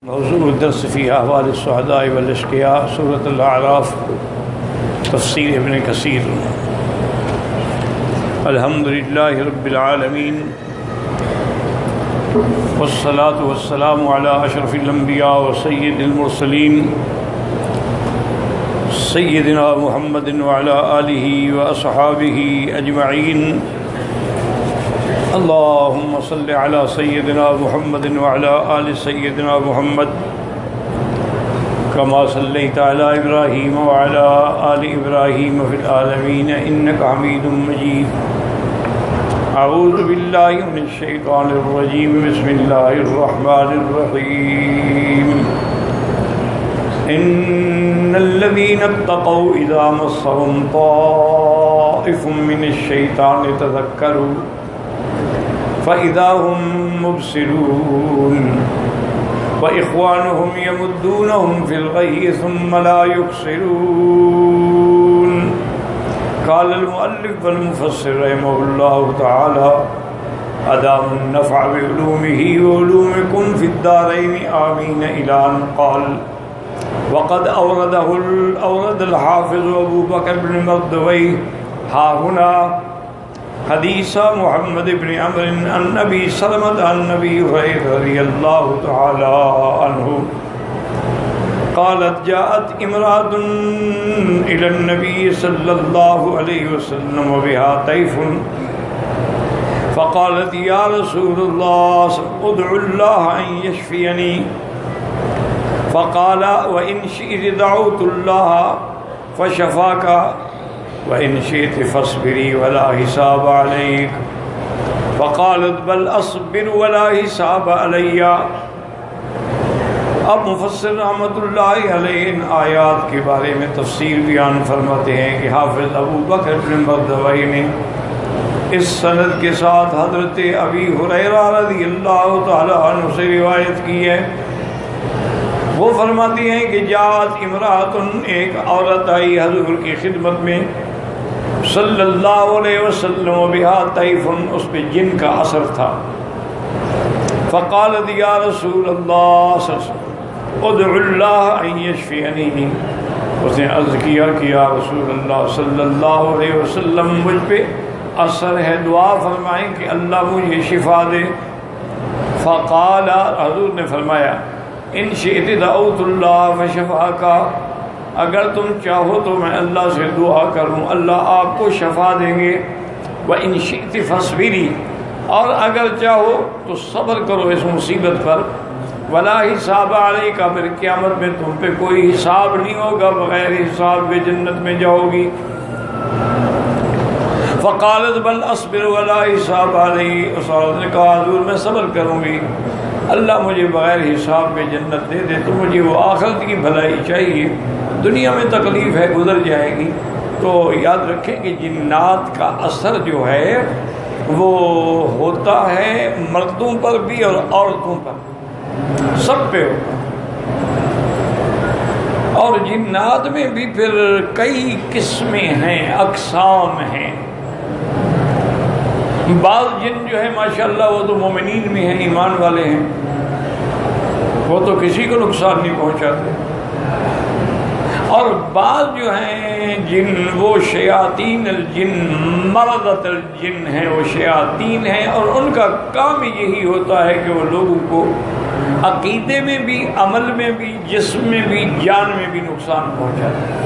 موضوع الدرس فی احوال السعداء والاشقیاء سورۃ الاعراف تفسیر ابن کثیر۔ الحمد للہ رب العالمین والصلاة والسلام علی اشرف الانبیاء وسید المرسلین سیدنا محمد وعلی آلہ واصحابہ اجمعین۔ اللهم صل على سيدنا محمد وعلى آل سيدنا محمد كما صليت على إبراهيم وعلى آل إبراهيم في العالمين إنك حميد مجيد۔ أعوذ بالله من الشيطان الرجيم، بسم الله الرحمن الرحيم۔ إن الذين اتقوا إذا مسهم طائف من الشيطان تذكروا فإذا هم مبصرون وإخوانهم يمدونهم في الغي ثم لا يقصرون۔ قال المؤلف والمفسر رحمه الله تعالى أدام النفع بعلومه وعلومكم في الدارين آمين إلى أن قال وقد أورد الحافظ أبو بكر بن مردويه ها هنا حدیث محمد بن عمرو عن نبی سلمۃ عن نبی ہریرہ رضی اللہ تعالی عنہ قالت جاءت امرأة إلى النبي صلى الله عليه وسلم وبها طيف فقالت يا رسول الله ادعو الله أن يشفيني فقال وإن شئت دعوت الله فشفاك وإن شئت فاصبري ولا حساب عليك فقالت بل أصبر ولا حساب علي۔ اب مفسر رحمۃ اللہ علیہ ان آیات کے بارے میں تفسیر بیان فرماتے ہیں کہ حافظ ابو بکر بن مردویہ نے اس سند کے ساتھ حضرت ابی ہریرہ رضی اللہ تعالی عنہ سے روایت کی ہے۔ وہ فرماتی ہیں کہ جاءت امرأۃ، ایک عورت آئی حضور کی خدمت میں صلی اللہ علیہ وسلم وبہا طیف، اس پہ جن کا اثر تھا۔ فقالت یا رسول اللہ صلی اللہ علیہ وسلم ادعو اللہ ان یشفینی، اس نے عرض کیا کہ یا رسول اللہ صلی اللہ علیہ وسلم مجھ پہ اثر ہے، دعا فرمائیں کہ اللہ مجھے شفا دے۔ فقال، حضور نے فرمایا ان شئت دعوت اللہ فشفاک، اگر تم چاہو تو میں اللہ سے دعا کروں، اللہ آپ کو شفا دیں گے۔ وَإِن شِئْتِ فَاصْبِرِي، اور اگر چاہو تو صبر کرو اس مصیبت پر۔ وَلَا حِسَابَ عَلَيْكَ، پھر قیامت میں تم پہ کوئی حساب نہیں ہوگا، بغیر حساب کے جنت میں جاؤ گی۔ فَقَالَتْ بَلْ أَصْبِرُ وَلَا حِسَابَ عَلَيَّ، اس عورت نے کہا حضور میں صبر کروں گی، اللہ مجھے بغیر حساب میں جنت دے دے، تو مجھے وہ آخرت کی بھلائی چاہیے، دنیا میں تکلیف ہے گزر جائے گی۔ تو یاد رکھیں کہ جنات کا اثر جو ہے وہ ہوتا ہے مردوں پر بھی اور عورتوں پر، سب پہ ہوتا ہے۔ اور جنات میں بھی پھر کئی قسمیں ہیں، اقسام ہیں۔ بعض جن جو ہے ماشاءاللہ وہ تو مومنین میں ہیں، ایمان والے ہیں، وہ تو کسی کو نقصان نہیں پہنچاتے، اور بعض جو ہیں جن وہ شیاطین الجن، مردۃ الجن ہیں، وہ شیاطین ہیں، اور ان کا کام یہی ہوتا ہے کہ وہ لوگوں کو عقیدے میں بھی، عمل میں بھی، جسم میں بھی، جان میں بھی نقصان پہنچاتے ہیں۔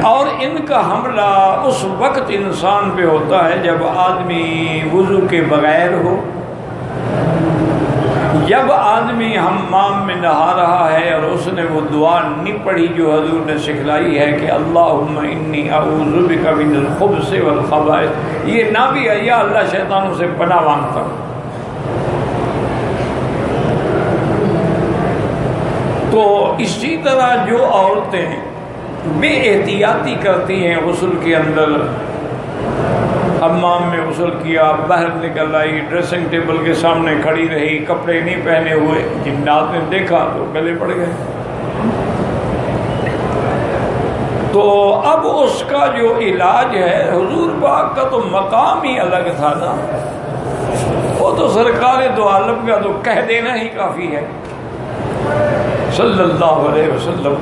اور ان کا حملہ اس وقت انسان پہ ہوتا ہے جب آدمی وضو کے بغیر ہو، جب آدمی حمام میں نہا رہا ہے اور اس نے وہ دعا نہیں پڑھی جو حضور نے سکھلائی ہے کہ اللہم انی اعوذ بک من الخبث والخبائث، یہ نہ بھی ہے یا اللہ شیطانوں سے پناہ مانگتا ہوں۔ تو اسی طرح جو عورتیں بے احتیاطی کرتی ہیں غسل کے اندر، حمام میں غسل کیا، باہر نکل آئی، ڈریسنگ ٹیبل کے سامنے کھڑی رہی، کپڑے نہیں پہنے ہوئے، جنات نے دیکھا تو گلے پڑ گئے۔ تو اب اس کا جو علاج ہے، حضور پاک کا تو مقام ہی الگ تھا نا، وہ تو سرکار دو عالم کا تو کہہ دینا ہی کافی ہے صلی اللہ علیہ وسلم.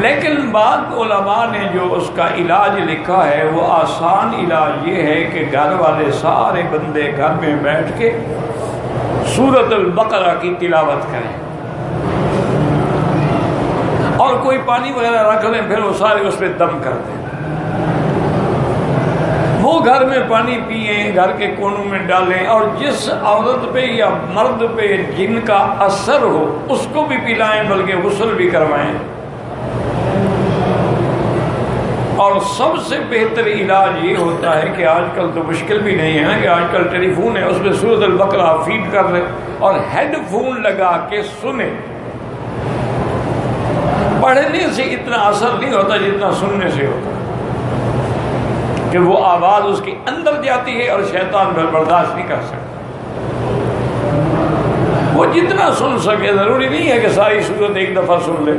لیکن بعض علماء نے جو اس کا علاج لکھا ہے وہ آسان علاج یہ ہے کہ گھر والے سارے بندے گھر میں بیٹھ کے سورۃ البقرہ کی تلاوت کریں اور کوئی پانی وغیرہ رکھ لیں، پھر وہ سارے اس پہ دم کر دیں. وہ گھر میں پانی پئیں، گھر کے کونوں میں ڈالیں، اور جس عورت پہ یا مرد پہ جن کا اثر ہو اس کو بھی پلائیں، بلکہ غسل بھی کروائیں. اور سب سے بہتر علاج یہ ہوتا ہے کہ آج کل تو مشکل بھی نہیں ہے نا کہ آج کل ٹیلی فون ہے، اس پہ سورۃ البقرہ فیڈ کر لیں اور ہیڈ فون لگا کے سنیں. پڑھنے سے اتنا اثر نہیں ہوتا جتنا سننے سے ہوتا کہ وہ آواز اس کے اندر جاتی ہے اور شیطان برداشت نہیں کر سکتا. وہ جتنا سن سکے، ضروری نہیں ہے کہ ساری سورت ایک دفعہ سن لے،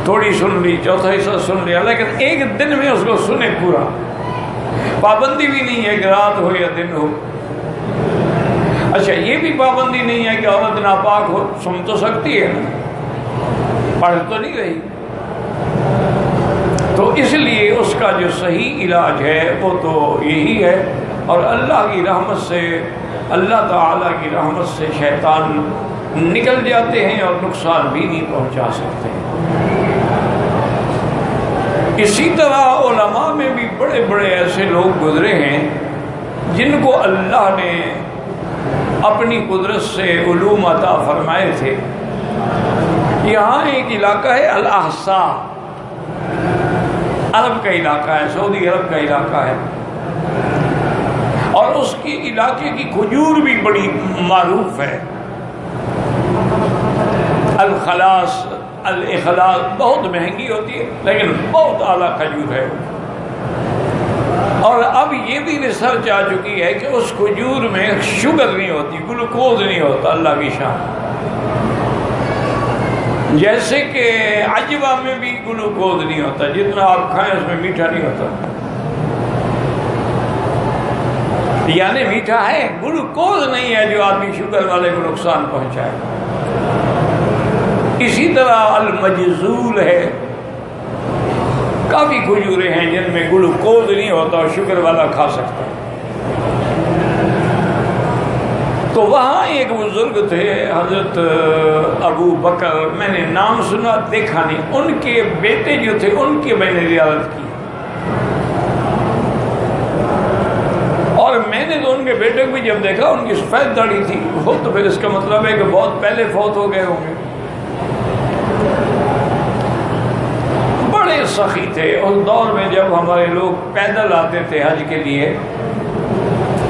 تھوڑی سن لی، چوتھا حصہ سن لیا، لیکن ایک دن میں اس کو سنے پورا. پابندی بھی نہیں ہے کہ رات ہو یا دن ہو. اچھا یہ بھی پابندی نہیں ہے کہ عورت ناپاک ہو، سن تو سکتی ہے نا، پڑھ تو نہیں رہی. تو اس لیے اس کا جو صحیح علاج ہے وہ تو یہی ہے. اور اللہ کی رحمت سے، اللہ تعالیٰ کی رحمت سے شیطان نکل جاتے ہیں اور نقصان بھی نہیں پہنچا سکتے. اسی طرح علماء میں بھی بڑے بڑے ایسے لوگ گزرے ہیں جن کو اللہ نے اپنی قدرت سے علوم عطا فرمائے تھے. یہاں ایک علاقہ ہے الاحساء، عرب کا علاقہ ہے، سعودی عرب کا علاقہ ہے، اور اس کی علاقے کی کھجور بھی بڑی معروف ہے. الخلاص، الاخلاص بہت مہنگی ہوتی ہے لیکن بہت اعلیٰ کھجور ہے. اور اب یہ بھی ریسرچ آ چکی ہے کہ اس کھجور میں شوگر نہیں ہوتی، گلوکوز نہیں ہوتا. اللہ کی شان. جیسے کہ عجوہ میں بھی گلوکوز نہیں ہوتا، جتنا آپ کھائیں اس میں میٹھا نہیں ہوتا، یعنی میٹھا ہے، گلوکوز نہیں ہے جو آدمی شوگر والے کو نقصان پہنچائے. اسی طرح المجزول ہے، کافی کھجوریں ہیں جن میں گلوکوز نہیں ہوتا اور شوگر والا کھا سکتا ہے. تو وہاں ایک بزرگ تھے حضرت ابو بکر، میں نے نام سنا دیکھا نہیں، ان کے بیٹے جو تھے ان کی میں نے زیارت کی، اور میں نے تو ان کے بیٹے کو بھی جب دیکھا ان کی سفید داڑھی تھی، وہ تو پھر اس کا مطلب ہے کہ بہت پہلے فوت ہو گئے ہوں گے. بڑے سخی تھے. اس دور میں جب ہمارے لوگ پیدل آتے تھے حج کے لیے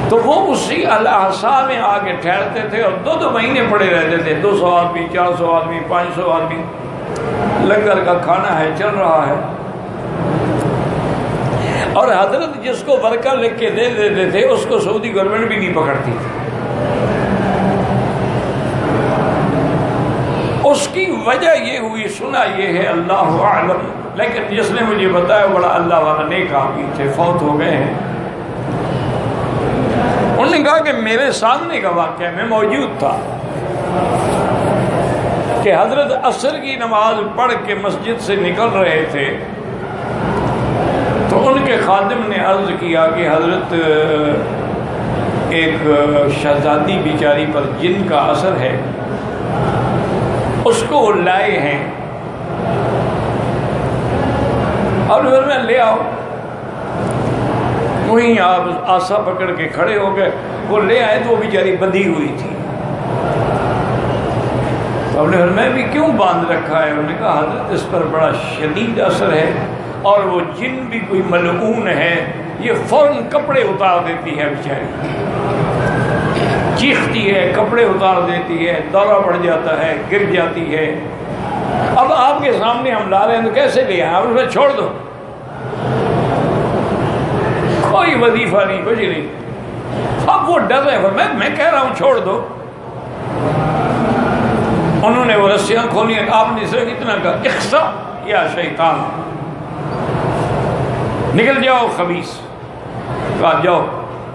تو وہ اسی الاحساء میں آ کے ٹھہرتے تھے اور 2 مہینے پڑے رہتے تھے. 200 آدمی، 400 آدمی، 500 آدمی، لنگر کا کھانا ہے، چل رہا ہے. اور حضرت جس کو برقع لکھ کے دے دیتے تھے اس کو سعودی گورنمنٹ بھی نہیں پکڑتی تھی. اس کی وجہ یہ ہوئی، سنا یہ ہے، اللہ اعلم، لیکن جس نے مجھے بتایا بڑا اللہ والا نیک آدمی تھے، فوت ہو گئے ہیں. انہوں نے کہا کہ میرے سامنے کا واقعہ میں موجود تھا کہ حضرت عصر کی نماز پڑھ کے مسجد سے نکل رہے تھے تو ان کے خادم نے عرض کیا کہ حضرت ایک شہزادی بیچاری پر جن کا اثر ہے، اس کو وہ لائے ہیں، اور میں لے آؤ. وہیں آپ آسا پکڑ کے کھڑے ہو گئے، وہ لے آئے تو وہ بیچاری بندھی ہوئی تھی. تو ہم نے فرمایا بھی کیوں باندھ رکھا ہے؟ انہوں نے کہا حضرت اس پر بڑا شدید اثر ہے اور وہ جن بھی کوئی ملعون ہے یہ فوراً کپڑے اتار دیتی ہے، بیچاری چیختی ہے، کپڑے اتار دیتی ہے، دورہ پڑ جاتا ہے، گر جاتی ہے. اب آپ کے سامنے ہم لا رہے ہیں تو کیسے لے آئیں؟ آپ اسے چھوڑ دو، کوئی وظیفہ نہیں، کچھ نہیں. اب وہ ڈر رہے ہیں، میں کہہ رہا ہوں چھوڑ دو. انہوں نے وہ رسیاں کھولی، آپ نے صرف اتنا کہا اخسا یا شیطان، نکل جاؤ خبیث. کہا جاؤ.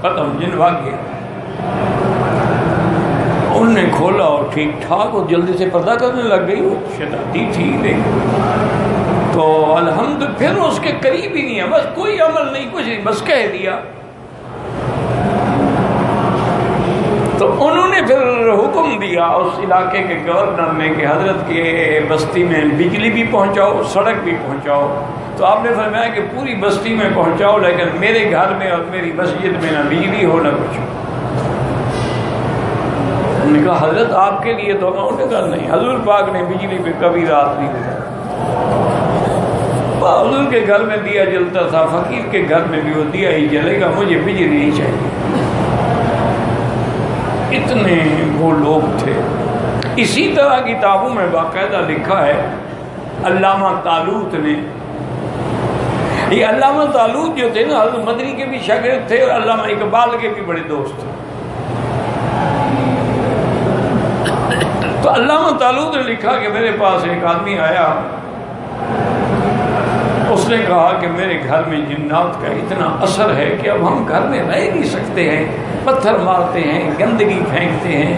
ختم، جن بھاگ گیا۔ انہوں نے کھولا اور ٹھیک ٹھاک، اور جلدی سے پردہ کرنے لگ گئی، وہ شیطانی تھی لیکن تو الحمد، پھر اس کے قریب ہی نہیں ہے، بس کوئی عمل نہیں، کچھ نہیں، بس کہہ دیا۔ تو انہوں نے پھر حکم دیا اس علاقے کے گورنر نے کہ حضرت کے بستی میں بجلی بھی پہنچاؤ، سڑک بھی پہنچاؤ۔ تو آپ نے فرمایا کہ پوری بستی میں پہنچاؤ، لیکن میرے گھر میں اور میری مسجد میں نہ بجلی ہو نہ کچھ۔ انہوں نے کہا حضرت آپ کے لیے تو انہوں نے کہا نہیں، حضور پاک نے بجلی پہ کبھی رات نہیں گزاری۔ حضور کے گھر میں دیا جلتا تھا، فقیر کے گھر میں بھی وہ دیا ہی جلے گا، مجھے بجلی نہیں چاہیے۔ اتنے وہ لوگ تھے۔ اسی طرح کتابوں میں باقاعدہ لکھا ہے، علامہ طالوت نے، یہ علامہ طالوت جو تھے نا حضرت مدنی کے بھی شاگرد تھے اور علامہ اقبال کے بھی بڑے دوست تھے۔ تو علامہ طالوت نے لکھا کہ میرے پاس ایک آدمی آیا، اس نے کہا کہ میرے گھر میں جنات کا اتنا اثر ہے کہ اب ہم گھر میں رہ نہیں سکتے ہیں، پتھر مارتے ہیں، گندگی پھینکتے ہیں،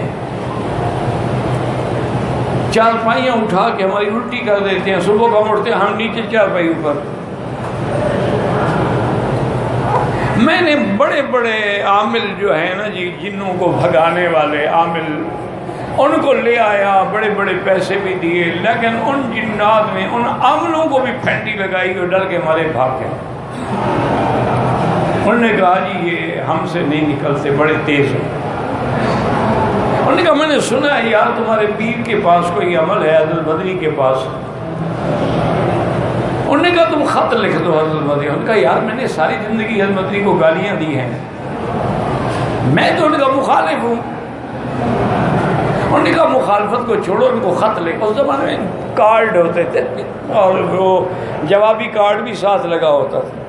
چارپائیاں اٹھا کے ہماری الٹی کر دیتے ہیں، صبح کو ہم اٹھتے ہیں ہم نیچے چارپائی اوپر۔ میں نے بڑے بڑے عامل جو ہیں نا جی، جنوں کو بھگانے والے عامل، ان کو لے آیا، بڑے بڑے پیسے بھی دیے، لیکن ان جنات میں ان عاملوں کو بھی پھینٹی لگائی اور ڈر کے مارے بھاگ گئے۔ انہوں نے کہا جی یہ ہم سے نہیں نکلتے، بڑے تیز ہیں۔ انہوں نے کہا میں نے سنا ہے یار تمہارے پیر کے پاس کوئی عمل ہے، حضرت مدنی کے پاس۔ انہوں نے کہا تم خط لکھ دو حضرت مدنی۔ انہوں نے کہا یار میں نے ساری زندگی حضرت مدنی کو گالیاں دی ہیں، میں تو ان کا مخالف ہوں۔ انہوں نے کہا مخالفت کو چھوڑو، ان کو خط لکھو۔ اس زمانے میں کارڈ ہوتے تھے اور وہ جوابی کارڈ بھی ساتھ لگا ہوتا تھا۔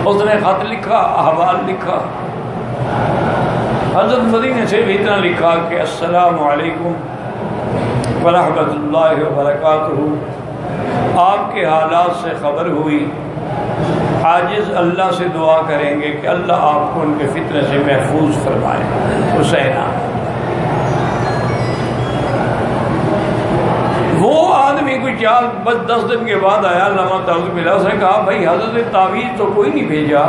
اس نے خط لکھا، احوال لکھا۔ حضرت مدنی نے صرف اتنا لکھا کہ السلام علیکم ورحمۃ اللہ وبرکاتہ، آپ کے حالات سے خبر ہوئی، عاجز اللہ سے دعا کریں گے کہ اللہ آپ کو ان کے فتنے سے محفوظ فرمائے۔ حسینہ وہ آدمی کوئی 10 دن کے بعد آیا، علامہ طالوت ملا، اس نے کہا بھائی حضرت نے تعویذ تو کوئی نہیں بھیجا،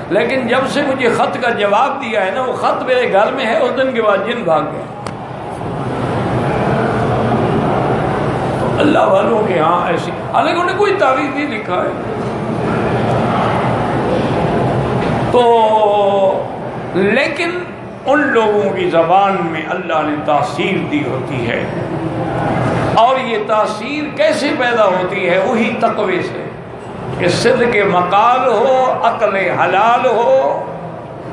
لیکن جب سے مجھے خط کا جواب دیا ہے نا، وہ خط میرے گھر میں ہے، اس دن کے بعد جن بھاگ گئے۔ تو اللہ والوں کے ہاں ایسی، حالانکہ انہوں نے کوئی تعویذ نہیں لکھا ہے۔ تو لیکن ان لوگوں کی زبان میں اللہ نے تاثیر دی ہوتی ہے، اور یہ تاثیر کیسے پیدا ہوتی ہے؟ وہی تقوی سے، کہ صدق مقال ہو، عقل حلال ہو،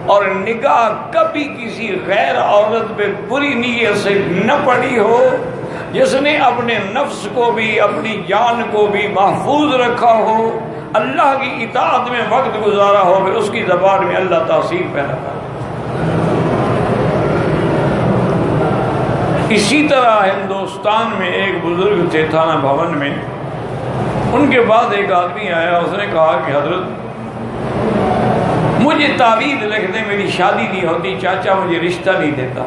اور نگاہ کبھی کسی غیر عورت پہ بری نیت سے نہ پڑی ہو، جس نے اپنے نفس کو بھی اپنی جان کو بھی محفوظ رکھا ہو، اللہ کی اطاعت میں وقت گزارا ہو، پھر اس کی زبان میں اللہ تاثیر پیدا کرتا ہے۔ اسی طرح ہندوستان میں ایک بزرگ تھے تھانہ بھون میں، ان کے بعد ایک آدمی آیا، اس نے کہا کہ حضرت مجھے تعویذ لکھ دیں، میری شادی نہیں ہوتی، چاچا مجھے رشتہ نہیں دیتا۔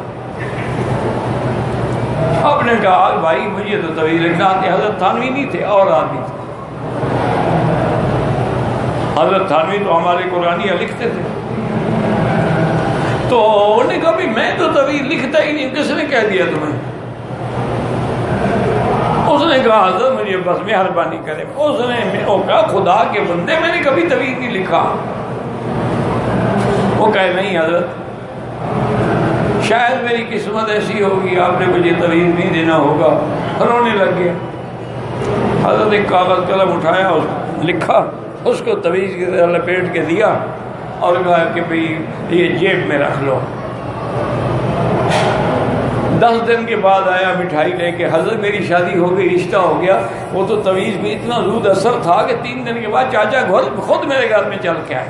آپ نے کہا بھائی مجھے تو تعویذ لکھنا آتے، حضرت تھانوی نہیں تھے اور آدمی تھے۔ حضرت تھانوی تو ہمارے قرآنیہ لکھتے تھے۔ تو انہوں نے کہا بھی میں تو تعویذ لکھتا ہی نہیں، کس نے کہہ دیا تمہیں؟ اس نے کہا حضرت مجھے بس مہربانی کرے۔ اس نے کہا خدا کے بندے میں نے کبھی تعویذ نہیں لکھا۔ وہ کہے نہیں حضرت شاید میری قسمت ایسی ہوگی، آپ نے مجھے تعویذ نہیں دینا ہوگا۔ رونے لگ گیا۔ حضرت ایک کاغذ قلم اٹھایا، لکھا، اس کو تعویذ کی طرح لپیٹ کے دیا اور کہا کہ بھئی یہ جیب میں رکھ لو۔ 10 دن کے بعد آیا مٹھائی لے کے، حضرت میری شادی ہو گئی، رشتہ ہو گیا۔ وہ تو تعویذ بھی اتنا زود اثر تھا کہ 3 دن کے بعد چاچا خود میرے گھر میں چل کے آئے۔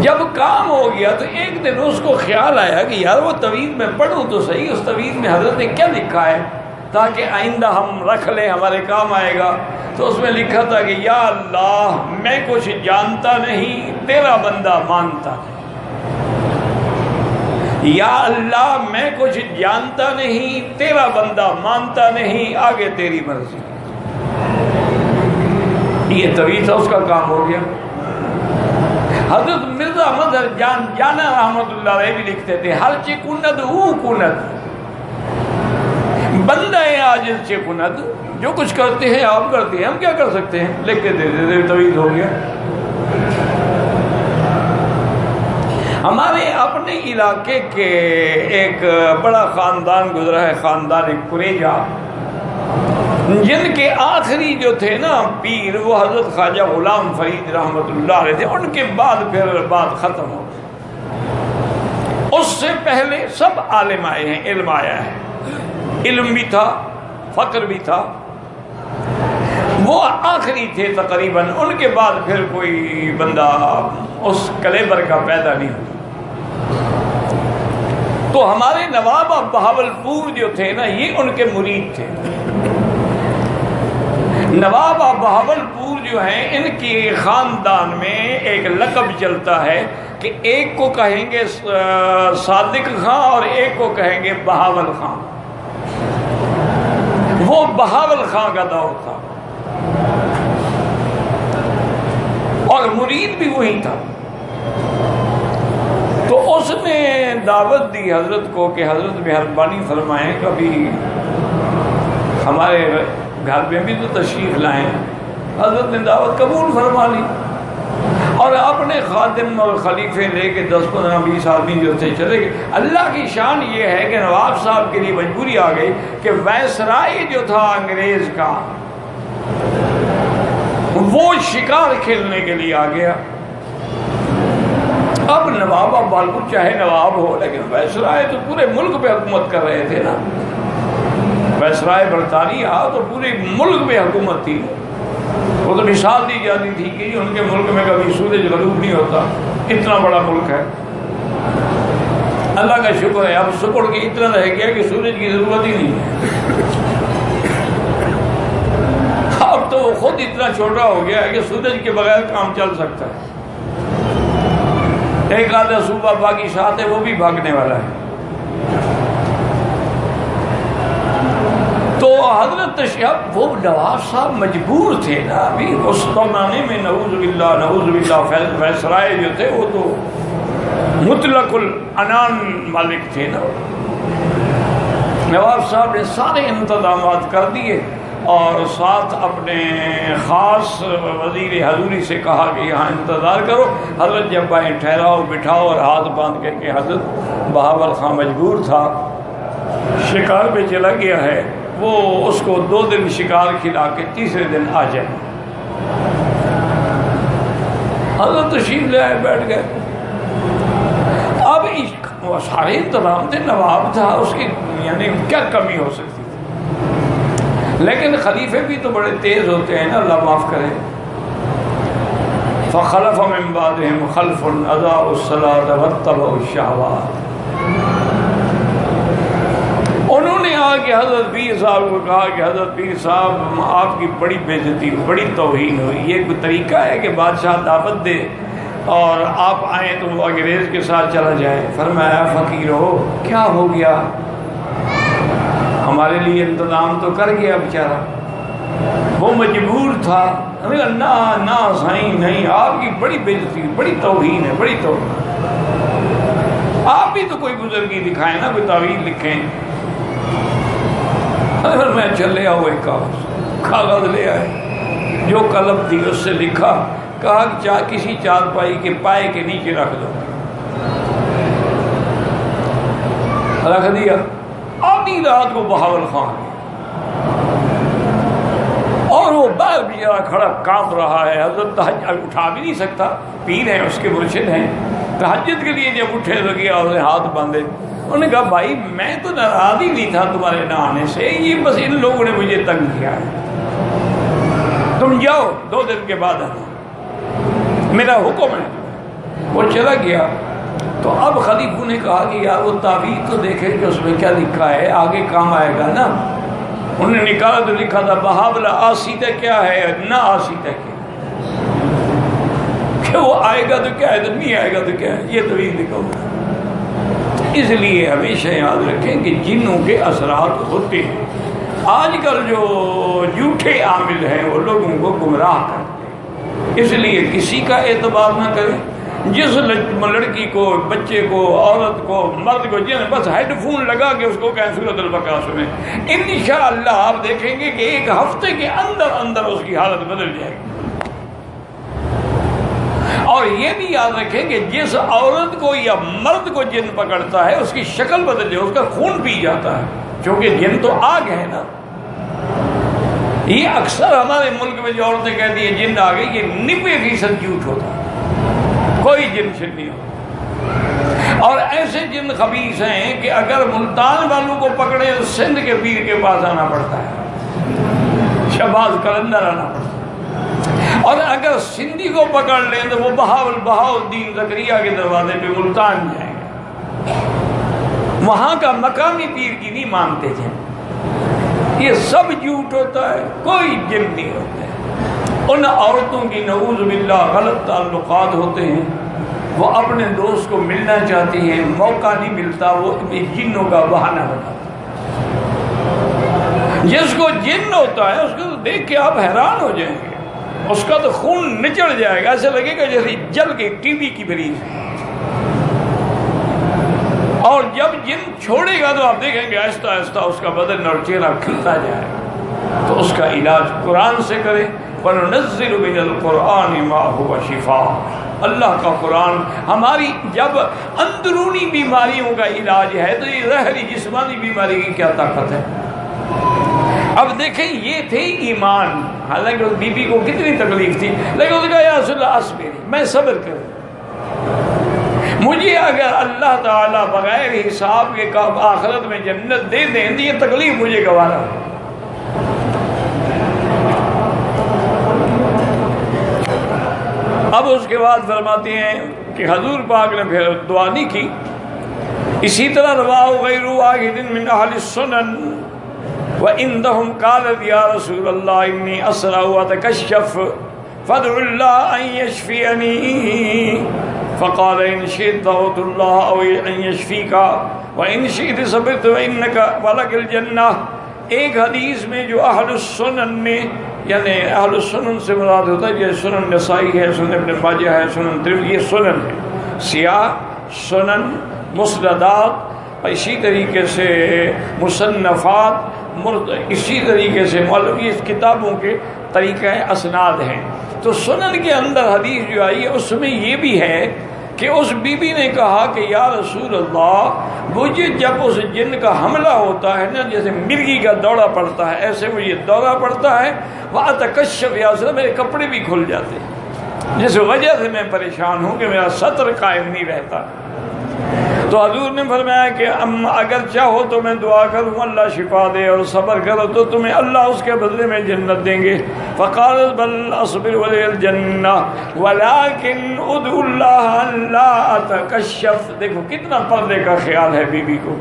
جب کام ہو گیا تو ایک دن اس کو خیال آیا کہ یار وہ تعویذ میں پڑھوں تو صحیح، اس تعویذ میں حضرت نے کیا لکھا ہے تاکہ آئندہ ہم رکھ لیں، ہمارے کام آئے گا۔ تو اس میں لکھا تھا کہ یا اللہ میں کچھ جانتا نہیں، تیرا بندہ مانتا ہے۔ یا اللہ میں کچھ جانتا نہیں، تیرا بندہ مانتا نہیں، آگے تیری مرضی۔ یہ طویل تھا، اس کا کام ہو گیا۔ حضرت مرزا احمد جانا رحمت اللہ علیہ بھی لکھتے تھے ہر چی کند او کند، بندہ عاجز چی کند، جو کچھ کرتے ہیں آپ کرتے ہیں، ہم کیا کر سکتے ہیں، لکھ کے دے دے، طویل ہو گیا۔ ہمارے اپنے علاقے کے ایک بڑا خاندان گزرا ہے، خاندان قریجہ، جن کے آخری جو تھے نا پیر وہ حضرت خواجہ غلام فرید رحمت اللہ علیہ تھے، ان کے بعد پھر بات ختم ہو گئی۔ اس سے پہلے سب عالم آئے ہیں، علم آیا ہے، علم بھی تھا، فقر بھی تھا، وہ آخری تھے تقریباً، ان کے بعد پھر کوئی بندہ اس کلیبر کا پیدا نہیں ہوا۔ تو ہمارے نواب بہاولپور جو تھے نا یہ ان کے مرید تھے۔ نواب بہاولپور جو ہیں ان کے خاندان میں ایک لقب چلتا ہے کہ ایک کو کہیں گے صادق خاں اور ایک کو کہیں گے بہاول خاں۔ وہ بہاول خاں کا دور تھا اور مرید بھی وہی تھا۔ تو اس نے دعوت دی حضرت کو کہ حضرت مہربانی فرمائیں کبھی ہمارے گھر میں بھی تو تشریف لائیں۔ حضرت نے دعوت قبول فرما لی اور اپنے خادم اور خلیفے لے کے 10-15-20 آدمی جو تھے چلے گئے۔ اللہ کی شان یہ ہے کہ نواب صاحب کے لیے مجبوری آ گئی کہ وائسرائے جو تھا انگریز کا وہ شکار کھیلنے کے لیے آ گیا۔ اب نواب بہاولپور چاہے نواب ہو لیکن وائسرائے تو پورے ملک پہ حکومت کر رہے تھے نا، وائسرائے برطانیہ تو پورے ملک پہ حکومت تھی۔ وہ تو مثال دی جاتی تھی کہ ان کے ملک میں کبھی سورج غروب نہیں ہوتا، اتنا بڑا ملک ہے۔ اللہ کا شکر ہے اب سکڑ کے اتنا رہ گیا کہ سورج کی ضرورت ہی نہیں ہے۔ اب تو وہ خود اتنا چھوٹا ہو گیا ہے کہ سورج کے بغیر کام چل سکتا ہے۔ ایک آدھا صوبہ باقی ساتھ ہے وہ بھی بھاگنے والا ہے۔ تو حضرت تشریف وہ نواب صاحب مجبور تھے نا، ابھی اس زمانے میں نعوذ باللہ وائسرائے جو تھے وہ تو مطلق العنان مالک تھے نا۔ نواب صاحب نے سارے انتظامات کر دیے اور ساتھ اپنے خاص وزیر حضوری سے کہا کہ یہاں انتظار کرو، حضرت جب آئیں ٹھہراؤ بٹھاؤ، اور ہاتھ باندھ کے کہ حضرت بہاول خاں مجبور تھا، شکار پہ چلا گیا ہے، وہ اس کو 2 دن شکار کھلا کے تیسرے دن آ جائے۔ حضرت تشریف لے آئے، بیٹھ گئے۔ اب وہ سارے انتظام تھے، نواب تھا، اس کی یعنی کیا کمی ہو سکتی تھی، لیکن خلیفے بھی تو بڑے تیز ہوتے ہیں نا، اللہ معاف کرے۔ فخلف من بعدهم خلف اضاعوا الصلاة واتبعوا الشهوات۔ انہوں نے آ کے حضرت پیر صاحب کو کہا کہ حضرت پیر صاحب آپ کی بڑی بے عزتی ہوئی، بڑی توہین ہوئی، یہ کوئی طریقہ ہے کہ بادشاہ دعوت دے اور آپ آئیں تو وہ انگریز کے ساتھ چلا جائے؟ فرمایا فقیر ہو کیا ہو گیا، ہمارے لیے انتظام تو کر گیا بیچارہ، وہ مجبور تھا۔ ہمیں کہا نہ نہ سائیں نہیں، آپ کی بڑی بے عزتی، بڑی توہین ہے، بڑی توہین، آپ بھی تو کوئی بزرگی دکھائیں نا، کوئی تعویذ لکھیں۔ اگر میں چلے آؤ ایک کاغذ لے آئے، جو قلم تھی اس سے لکھا، کہا کہ کسی چارپائی کے پائے کے نیچے رکھ دو، رکھ دیا۔ آدھی رات کو بہاول خاں اور وہ باہر بیچارہ کھڑا کانپ رہا ہے، حضرت تہجد اٹھا بھی نہیں سکتا، پیر ہیں اس کے مرشد ہیں، تہجد کے لیے جب اٹھے تو کیا اس نے ہاتھ باندھے۔ انہوں نے کہا بھائی میں تو ناراض ہی نہیں تھا تمہارے نہ آنے سے، یہ بس ان لوگوں نے مجھے تنگ کیا ہے، تم جاؤ 2 دن کے بعد آنا، میرا حکم ہے۔ وہ چلا گیا۔ تو اب خلیفہ نے کہا کہ یار وہ تعویذ تو دیکھے کہ اس میں کیا لکھا ہے، آگے کام آئے گا نا۔ انہوں نے نکالا تو لکھا تھا بہاولہ آسیتہ کیا ہے نہ آسیتہ کیا، کہ وہ آئے گا تو کیا ہے تو نہیں آئے گا تو کیا ہے، یہ تو ہی لکھا ہوا ہے۔ اس لیے ہمیشہ یاد رکھیں کہ جنوں کے اثرات ہوتے ہیں۔ آج کل جو جھوٹے عامل ہیں وہ لوگوں کو گمراہ کرتے ہیں، اس لیے کسی کا اعتبار نہ کریں۔ جس لڑکی کو، بچے کو، عورت کو، مرد کو جن بس ہیڈ فون لگا کے اس کو کہیں سورۃ البقرہ سنیں، انشاءاللہ آپ دیکھیں گے کہ ایک ہفتے کے اندر اندر اس کی حالت بدل جائے گی۔ اور یہ بھی یاد رکھیں کہ جس عورت کو یا مرد کو جن پکڑتا ہے اس کی شکل بدل جائے، اس کا خون پی جاتا ہے، کیونکہ جن تو آگ ہے نا۔ یہ اکثر ہمارے ملک میں جو عورتیں کہتی ہیں جن آ گئی، یہ 90% جھوٹ ہوتا ہے، کوئی جن شن نہیں ہوتا۔ اور ایسے جن خبیث ہیں کہ اگر ملتان والوں کو پکڑے تو سندھ کے پیر کے پاس آنا پڑتا ہے، شہباز قلندر آنا پڑتا ہے، اور اگر سندھی کو پکڑ لیں تو وہ بہاؤالدین زکریا کے دروازے پہ ملتان جائیں گے، وہاں کا مقامی پیر کی نہیں مانتے تھے۔ یہ سب جھوٹ ہوتا ہے، کوئی جن نہیں ہوتے۔ ان عورتوں کی نعوذ باللہ غلط تعلقات ہوتے ہیں، وہ اپنے دوست کو ملنا چاہتی ہیں، موقع نہیں ملتا، وہ جنوں کا بہانہ بناتے ہیں۔ جس کو جن ہوتا ہے اس کو تو دیکھ کے آپ حیران ہو جائیں گے، اس کا تو خون نچڑ جائے گا، ایسا لگے گا جیسے جل کے ٹی وی کی بریز۔ اور جب جن چھوڑے گا تو آپ دیکھیں گے آہستہ آہستہ اس کا بدن اور چہرہ کھلتا جائے گا۔ تو اس کا علاج قرآن سے کرے، وَنُنَزِّلُ مِنَ الْقُرْآنِ مَا هُوَ شِفَاءٌ۔ اللہ کا قرآن ہماری جب اندرونی بیماریوں کا علاج ہے تو یہ ظاہری جسمانی بیماری کی کیا طاقت ہے۔ اب دیکھیں یہ تھے ایمان، حالانکہ اس بی بی کو کتنی تکلیف تھی، لیکن اس نے کہا یا رسول اللہ اصبری، میں صبر کروں، مجھے اگر اللہ تعالیٰ بغیر حساب کے آخرت میں جنت دے دیں تو یہ تکلیف مجھے گوارا ہے۔ اب اس کے بعد فرماتے ہیں کہ حضور پاک نے پھر دعا نہیں کی۔ اسی طرح رواہ غیر واحد من اہل السنن وعندهم قالت یا رسول اللہ انی اسرع واتکشف فادع اللہ ان یشفینی فقال ان شئت دعوت اللہ او ان یشفیک وان شئت صبرت وانک ولک الجنہ۔ ایک حدیث میں جو اہل السنن میں، یعنی اہل السنن سے مراد ہوتا ہے جیسے سنن نسائی ہے، سنن ابن ماجہ ہے، سنن ترمذی، یہ سنن ہے، سیاہ سنن مسندات، اسی طریقے سے مصنفات، اسی طریقے سے مولوی کتابوں کے طریقہ اسناد ہیں۔ تو سنن کے اندر حدیث جو آئی ہے اس میں یہ بھی ہے کہ اس بی بی نے کہا کہ یا رسول اللہ مجھے جب اس جن کا حملہ ہوتا ہے نا، جیسے مرغی کا دوڑا پڑتا ہے ایسے مجھے دوڑا پڑتا ہے، وَأَتَكَشَّفُ یا رسول اللہ میرے کپڑے بھی کھل جاتے ہیں، جس وجہ سے میں پریشان ہوں کہ میرا ستر قائم نہیں رہتا۔ تو حضور نے فرمایا کہ اگر چاہو تو میں دعا کروں اللہ شفا دے، اور صبر کرو تو تمہیں اللہ اس کے بدلے میں جنت دیں گے۔ فقالت بل اصبر ولی الجنہ ولکن ادعو اللہ لا اتکشف۔ دیکھو کتنا پردے کا خیال ہے بی بی کو،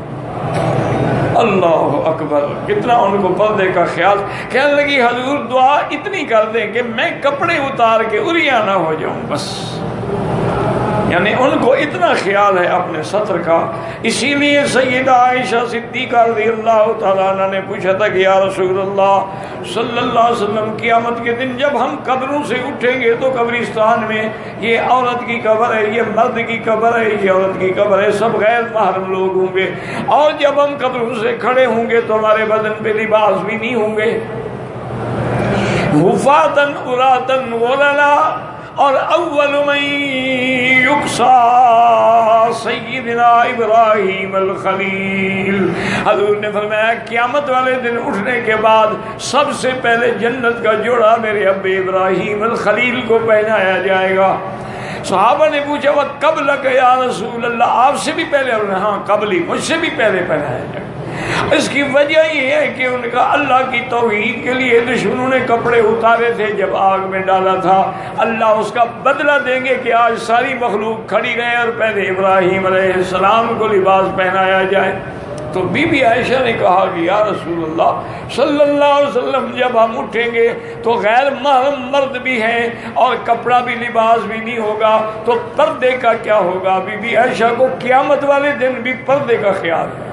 اللہ اکبر، کتنا ان کو پردے کا خیال۔ کہنے لگی حضور دعا اتنی کر دیں کہ میں کپڑے اتار کے عریاں نہ ہو جاؤں بس، یعنی ان کو اتنا خیال ہے اپنے ستر کا۔ اسی لیے سیدہ عائشہ صدیقہ رضی اللہ تعالیٰ عنہ نے پوچھا تھا کہ یا رسول اللہ صلی اللہ علیہ وسلم قیامت کے دن جب ہم قبروں سے اٹھیں گے تو قبرستان میں یہ عورت کی قبر ہے، یہ مرد کی قبر ہے، یہ عورت کی قبر ہے، سب غیر محرم لوگ ہوں گے، اور جب ہم قبروں سے کھڑے ہوں گے تو ہمارے بدن پہ لباس بھی نہیں ہوں گے، حفاتن عراتن غللا، اور اول من یقصا سیدنا ابراہیم الخلیل۔ حضور نے فرمایا قیامت والے دن اٹھنے کے بعد سب سے پہلے جنت کا جوڑا میرے اب ابراہیم الخلیل کو پہنایا جائے گا۔ صحابہ نے پوچھا وہ کب لگ یا رسول اللہ، آپ سے بھی پہلے؟ ہاں قبل ہی، مجھ سے بھی پہلے پہنایا جائے گا۔ اس کی وجہ یہ ہے کہ ان کا اللہ کی توحید کے لیے دشمنوں نے کپڑے اتارے تھے جب آگ میں ڈالا تھا، اللہ اس کا بدلہ دیں گے کہ آج ساری مخلوق کھڑی رہے اور پہلے ابراہیم علیہ السلام کو لباس پہنایا جائے۔ تو بی بی عائشہ نے کہا کہ یا رسول اللہ صلی اللہ علیہ وسلم جب ہم اٹھیں گے تو غیر محرم مرد بھی ہیں اور کپڑا بھی لباس بھی نہیں ہوگا تو پردے کا کیا ہوگا؟ بی بی عائشہ کو قیامت والے دن بھی پردے کا خیال ہے۔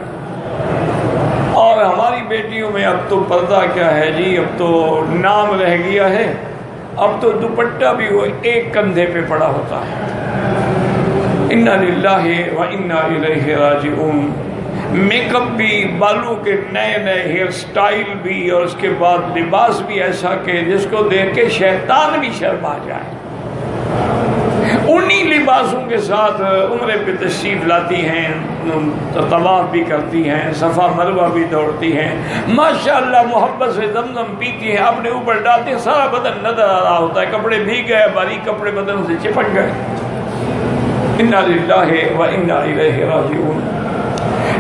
اور ہماری بیٹیوں میں اب تو پردہ کیا ہے جی، اب تو نام رہ گیا ہے، اب تو دوپٹہ بھی وہ ایک کندھے پہ پڑا ہوتا ہے۔ انا للہ و انا الیہ راجعون۔ میک اپ بھی، بالوں کے نئے نئے ہیئر سٹائل بھی، اور اس کے بعد لباس بھی ایسا کہ جس کو دیکھ کے شیطان بھی شرما جائے۔ انہی لباسوں کے ساتھ عمرے پہ تشریف لاتی ہیں، طواف بھی کرتی ہیں، صفا مروہ بھی دوڑتی ہیں، ماشاءاللہ محبت سے زمزم پیتی ہیں، اپنے اوپر ڈالتی ہیں، سارا بدن نظر آ رہا ہوتا ہے، کپڑے بھیگ گئے، باریک کپڑے بدن سے چپک گئے۔ انا للہ و انا الیہ راجعون۔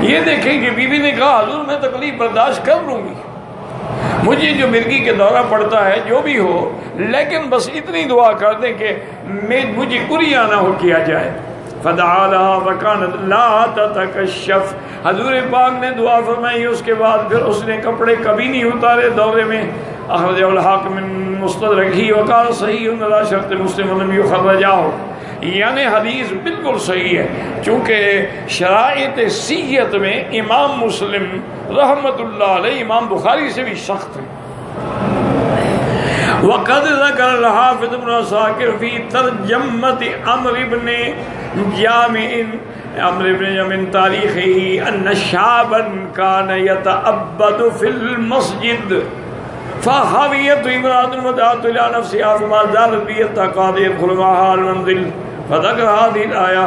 یہ دیکھیں کہ بیوی نے کہا حضور میں تکلیف برداشت کر لوں گی، مجھے جو مرگی کے دورہ پڑتا ہے جو بھی ہو، لیکن بس اتنی دعا کر دیں کہ مجھے عریاں نہ ہو کیا جائے۔ فدعا لها فكانت لا تتكشف۔ حضور پاک نے دعا فرمائی، اس کے بعد پھر اس نے کپڑے کبھی نہیں اتارے دورے میں۔ اخرجہ الحاکم من مستدرکہ وقال صحیح علی شرط مسلم لم یخرجہ، یعنی حدیث بالکل صحیح ہے، چونکہ شرائط صحت میں امام مسلم رحمت اللہ علیہ امام بخاری سے بھی سخت ہے۔ وقد ذکر الحافظ ابن عساکر فی ترجمۃ عمرو بن جامع تاریخہ ان شعبا کان یتعبد فی المسجد فحویت امرأة ودعت الى نفسها فما زالت به حتى قاد يدخل معها المنزل فذکر هذه الآیہ۔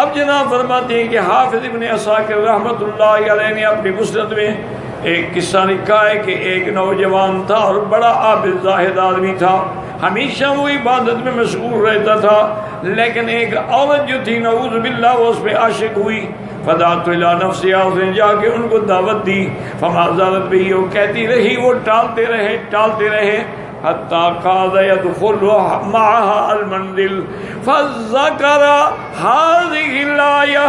اب جناب فرماتے ہیں کہ حافظ ابن عساکر رحمت اللہ علیہ نے اپنی مسند میں ایک قصہ لکھا ہے کہ ایک نوجوان تھا اور بڑا عابد زاہد آدمی تھا، ہمیشہ وہ عبادت میں مشغول رہتا تھا، لیکن ایک عورت جو تھی نعوذ باللہ وہ اس پہ عاشق ہوئی۔ فدعت الی نفسها، اس نے جا کے ان کو دعوت دی، فما زالت به، وہ کہتی رہی، وہ ٹالتے رہے حتی قاد يدخل معها المنزل فذكر هذه الآية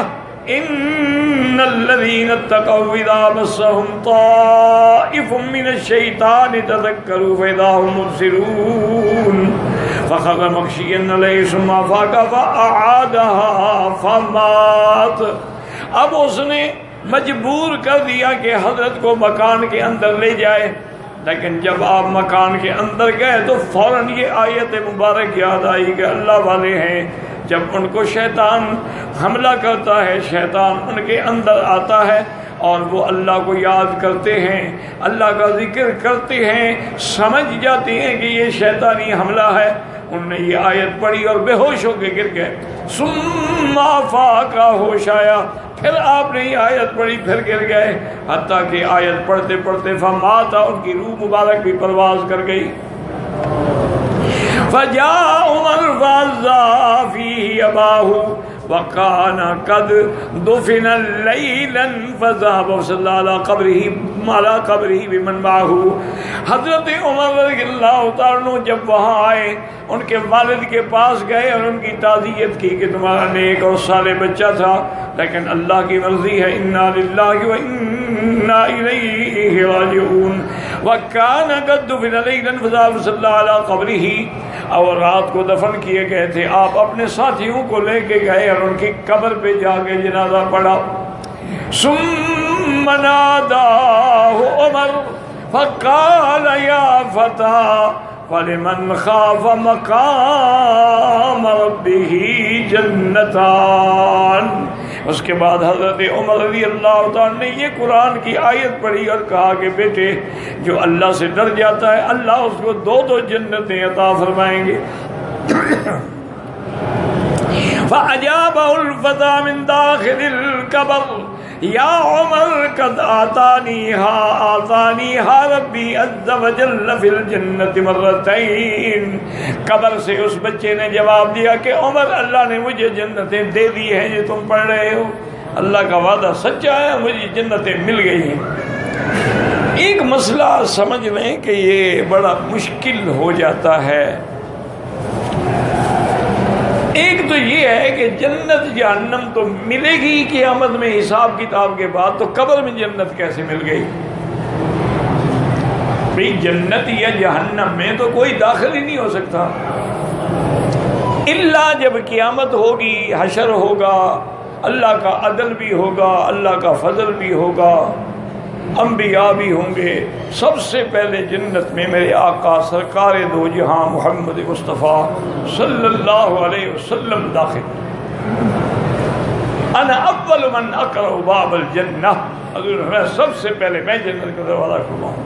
ان الذين اتقوا اذا مسهم طائف من الشيطان تذكروا فاذا هم مبصرون فخر مغشيا عليه ثم افاق فاعادها فمات۔ اب اس نے مجبور کر دیا کہ حضرت کو مکان کے اندر لے جائے، لیکن جب آپ مکان کے اندر گئے تو فوراً یہ آیت مبارک یاد آئی کہ اللہ والے ہیں جب ان کو شیطان حملہ کرتا ہے، شیطان ان کے اندر آتا ہے اور وہ اللہ کو یاد کرتے ہیں، اللہ کا ذکر کرتے ہیں، سمجھ جاتے ہیں کہ یہ شیطانی حملہ ہے، انہوں نے یہ آیت پڑھی اور بے ہوش ہو کے گر گئے۔ ثم افاق، ہوش آیا، پھر آپ نے یہ آیت پڑھی، پھر گر گئے، حتیٰ کہ آیت پڑھتے پڑھتے فماتا، ان کی روح مبارک بھی پرواز کر گئی۔ فجاء عمر فعزا فیہ اباہ وکان قد دفن لیلا فذهب وصلی علی قبرہ بمن معہ۔ حضرت عمر رضی اللہ تعالیٰ عنہ جب وہاں آئے، ان کے والد کے پاس گئے اور ان کی تعزیت کی کہ تمہارا نیک اور صالح بچہ تھا، لیکن اللہ کی مرضی ہے، انا للہ و انا الیہ راجعون۔ وکان قد دفن لیلا فذهب وصلی علی قبرہ، اور رات کو دفن کیے گئے تھے، آپ اپنے ساتھیوں کو لے کے گئے اور ان کی قبر پہ جا کے جنازہ پڑھا۔ ثم ناداه عمر فقال یا فتى فلمن خاف مقام ربه جنتان۔ اس کے بعد حضرت عمر رضی اللہ تعالیٰ نے یہ قرآن کی آیت پڑھی اور کہا کہ بیٹے جو اللہ سے ڈر جاتا ہے اللہ اس کو دو جنتیں عطا فرمائیں گے۔ فَأَجَابَهُ الْفَتَى مِنْ دَاخِلِ الْقَبْرِ یا عمر قد آتانیہا ربی عز وجل فی الجنت مرتین۔ قبر سے اس بچے نے جواب دیا کہ عمر اللہ نے مجھے جنتیں دے دی ہیں جو تم پڑھ رہے ہو، اللہ کا وعدہ سچا ہے، مجھے جنتیں مل گئی ہیں۔ ایک مسئلہ سمجھ لیں کہ یہ بڑا مشکل ہو جاتا ہے، ایک تو یہ ہے کہ جنت جہنم تو ملے گی قیامت میں حساب کتاب کے بعد، تو قبر میں جنت کیسے مل گئی؟ بھئی جنت یا جہنم میں تو کوئی داخل ہی نہیں ہو سکتا الا جب قیامت ہوگی، حشر ہوگا، اللہ کا عدل بھی ہوگا، اللہ کا فضل بھی ہوگا، انبیاء بھی ہوں گے۔ سب سے پہلے جنت میں میرے آقا سرکار دو جہاں محمد مصطفیٰ صلی اللہ علیہ وسلم داخل۔ انا اول من اقرع باب الجنہ، حضور میں سب سے پہلے میں جنت کا دروازہ کھلاؤں۔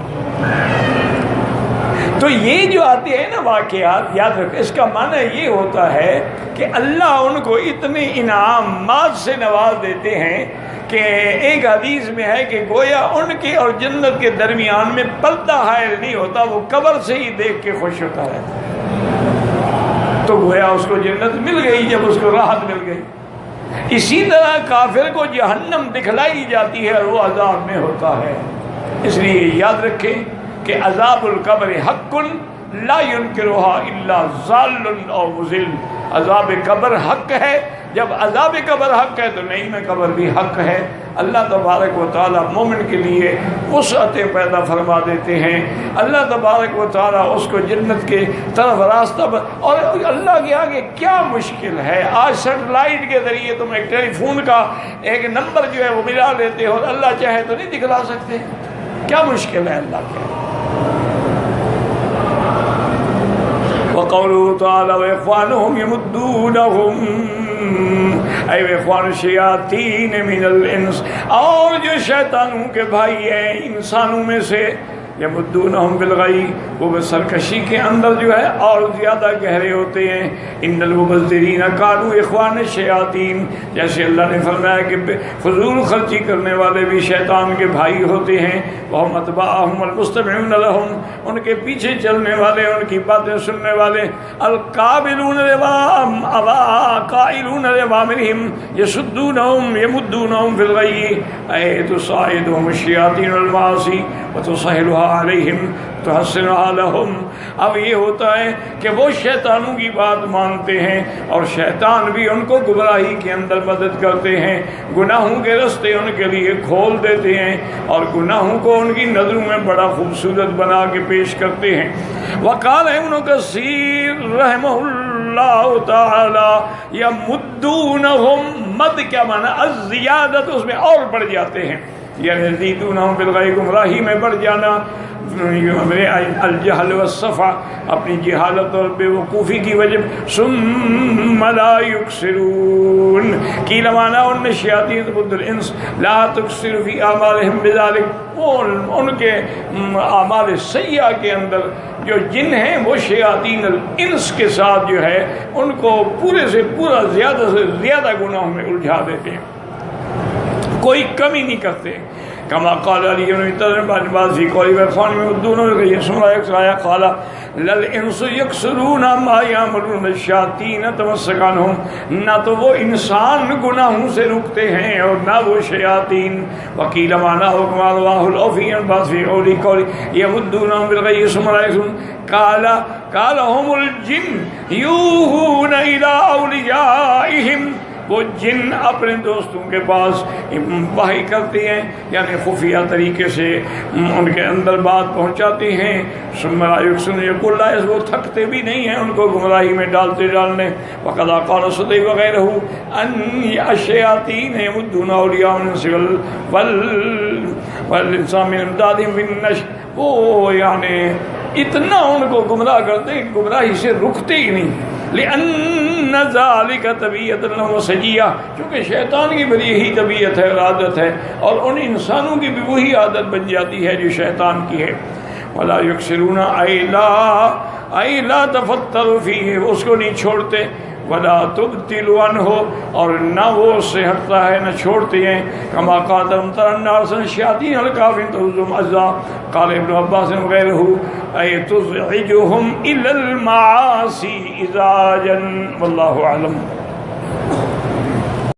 تو یہ جو آتے ہیں نا واقعات، یاد رکھیں اس کا معنی یہ ہوتا ہے کہ اللہ ان کو اتنے انعامات سے نواز دیتے ہیں کہ ایک حدیث میں ہے کہ گویا ان کے اور جنت کے درمیان میں پردہ حائل نہیں ہوتا، وہ قبر سے ہی دیکھ کے خوش ہوتا رہتا۔ تو گویا اس کو جنت مل گئی جب اس کو راحت مل گئی۔ اسی طرح کافر کو جہنم دکھلائی جاتی ہے اور وہ عذاب میں ہوتا ہے۔ اس لیے یاد رکھیں کہ عذاب القبر حق لا ينکرها الا ضال او مضل۔ عذاب قبر حق ہے، جب عذاب قبر حق ہے تو نعیم قبر بھی حق ہے۔ اللہ تبارک و تعالی مومن کے لیے وسعتیں پیدا فرما دیتے ہیں، اللہ تبارک و تعالی اس کو جنت کے طرف راستہ اور اللہ کے آگے کیا مشکل ہے؟ آج سیٹلائٹ کے ذریعے تم ایک ٹیلی فون کا ایک نمبر جو ہے وہ ملا لیتے ہو، اللہ چاہے تو نہیں دکھلا سکتے؟ کیا مشکل ہے اللہ کے؟ وَقَوْلُهُ تَعَالَى وَإِخْوَانُهُمْ يَمُدُّونَهُمْ اے اخوان الشیاطین من الانس، اور جو شیطانوں کے بھائی ہیں انسانوں میں سے، یمدونہم بالغی، وہ سرکشی کے اندر جو ہے اور زیادہ گہرے ہوتے ہیں۔ ان المبذرین کانوا اخوان الشیاطین، جیسے اللہ نے فرمایا کہ فضول خرچی کرنے والے بھی شیطان کے بھائی ہوتے ہیں۔ وہم اتباعہم المستمعون لہم، ان کے پیچھے چلنے والے، ان کی باتیں سننے والے۔ القابلون قائلون لأوامرہم یصدونہم یمدونہم بالغی، اے تصاعدہم الشیاطین المعاصی وتصہلها علیہم تحسنها لہم۔ اب یہ ہوتا ہے کہ وہ شیطانوں کی بات مانتے ہیں اور شیطان بھی ان کو گمراہی کے اندر مدد کرتے ہیں، گناہوں کے رستے ان کے لیے کھول دیتے ہیں اور گناہوں کو ان کی نظروں میں بڑا خوبصورت بنا کے پیش کرتے ہیں۔ وقال ابن کثیر رحمہ اللہ تعالی یمدونہم، مد کیا معنی؟ الزیادت، اس میں اور بڑھ جاتے ہیں، یعنی یزیدونہم بالغی، گمراہی میں بڑھ جانا، الجہل والصفا، اپنی جہالت اور بے وقوفی کی وجہ۔ ثم لا یکسرون، قیل معنی ان شیاطین ضد الانس لا تکسر فی اعمالہم بذلک، ان کے اعمال سیئہ کے اندر جو جن ہیں وہ شیاطین الانس کے ساتھ جو ہے ان کو پورے سے پورا زیادہ سے زیادہ گناہوں میں الجھا دیتے ہیں، کوئی کمی نہیں کرتے۔ کما قال علی بن باز فی قولی وخوان میں دونوں یہ سنا ایک آیا قال للانس یکسرون ما یعملون الشیاطین تمسکانہم، نہ تو وہ انسان گناہوں سے رکتے ہیں اور نہ وہ شیاطین۔ وکیل معنی حکم اللہ الاوفی باز فی قولی یمدونہم بالغی ثم لا یکسرون، قال هم الجن یوحون الی اولیائہم، وہ جن اپنے دوستوں کے پاس وحی کرتے ہیں، یعنی خفیہ طریقے سے ان کے اندر بات پہنچاتے ہیں۔ ثم لا یکسرون، یقول لا، وہ تھکتے بھی نہیں ہیں ان کو گمراہی میں ڈالنے۔ وقد قال صدی وغیرہ ان الشیاطین یمدون اولیاء الانس والانسان من امدادہم بالنشء، وہ یعنی اتنا ان کو گمراہ کرتے ہیں، گمراہی سے رکتے ہی نہیں۔ لأن ذلك طبیعت لهم سجیہ، کیونکہ شیطان کی بھی یہی طبیعت ہے اور عادت ہے، اور ان انسانوں کی بھی وہی عادت بن جاتی ہے جو شیطان کی ہے۔ ولا یکسرون ای لا تفتروا فیہ، اس کو نہیں چھوڑتے۔ ولا تبتلوا عنہ، اور نہ وہ اس سے ہٹتا ہے نہ چھوڑتے ہیں۔ کما قاتم الناس الشیاطین الکافرین تؤذم عزا، قال ابن عباس وغیرہ ای تزعجهم الی المعاصی ازعاجا، واللہ اعلم۔